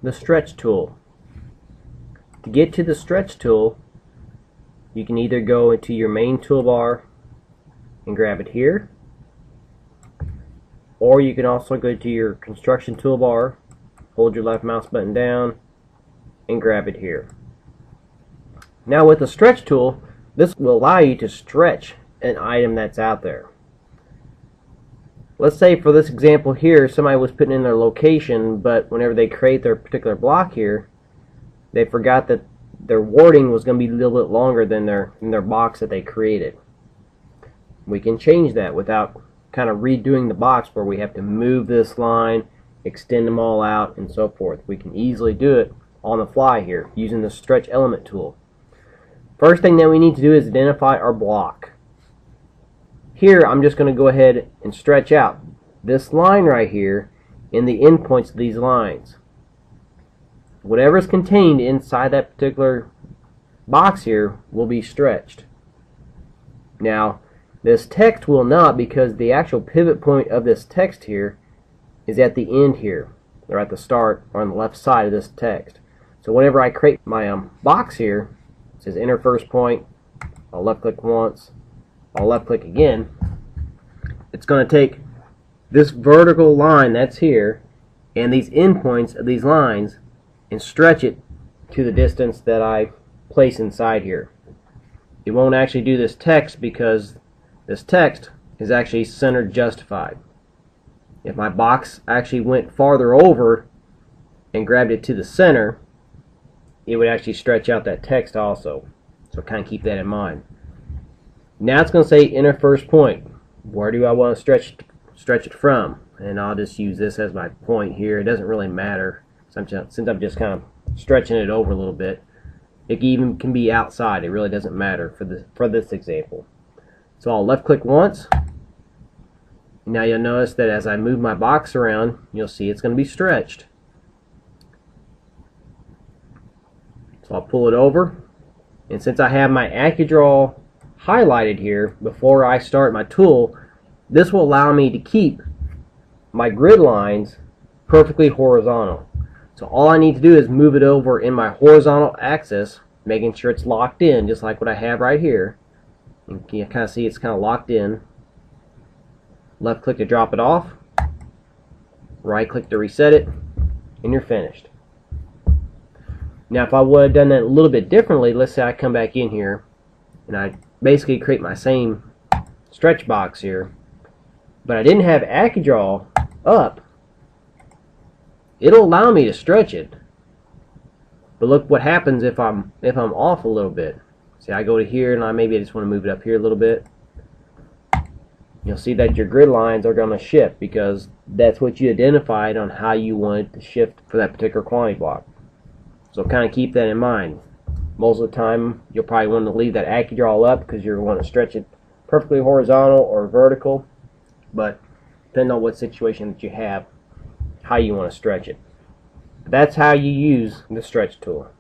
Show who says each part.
Speaker 1: the stretch tool. To get to the stretch tool, you can either go into your main toolbar and grab it here, or you can also go to your construction toolbar, hold your left mouse button down, and grab it here. Now with the stretch tool, this will allow you to stretch an item that's out there. Let's say for this example here, somebody was putting in their location, but whenever they create their particular block here, they forgot that their wording was going to be a little bit longer than their box that they created. We can change that without kind of redoing the box where we have to move this line, extend them all out, and so forth. We can easily do it on the fly here using the stretch element tool. First thing that we need to do is identify our block. Here I'm just going to go ahead and stretch out this line right here and the endpoints of these lines. Whatever is contained inside that particular box here will be stretched. Now this text will not, because the actual pivot point of this text here is at the end here, or at the start or on the left side of this text. So whenever I create my box here, it says enter first point, I'll left click once, I'll left click again. It's going to take this vertical line that's here and these endpoints of these lines and stretch it to the distance that I place inside here. It won't actually do this text because this text is actually center justified. If my box actually went farther over and grabbed it to the center, it would actually stretch out that text also. So kind of keep that in mind. Now it's going to say enter first point. Where do I want to stretch it from? And I'll just use this as my point here. It doesn't really matter since I'm just kind of stretching it over a little bit. It even can be outside. It really doesn't matter for this example. So I'll left click once. Now you'll notice that as I move my box around, you'll see it's going to be stretched. So I'll pull it over, and since I have my AccuDraw highlighted here before I start my tool, this will allow me to keep my grid lines perfectly horizontal. So all I need to do is move it over in my horizontal axis, making sure it's locked in just like what I have right here. You can kind of see it's kind of locked in. Left click to drop it off, right click to reset it, and you're finished. Now if I would have done that a little bit differently, let's say I come back in here and I basically create my same stretch box here, but I didn't have AccuDraw up, it'll allow me to stretch it. But look what happens if I'm off a little bit. See, I go to here and maybe I just want to move it up here a little bit. You'll see that your grid lines are going to shift because that's what you identified on how you wanted to shift for that particular quantity block. So kind of keep that in mind. Most of the time you'll probably want to leave that AccuDraw up because you're going to stretch it perfectly horizontal or vertical, but depending on what situation that you have, how you want to stretch it. That's how you use the stretch tool.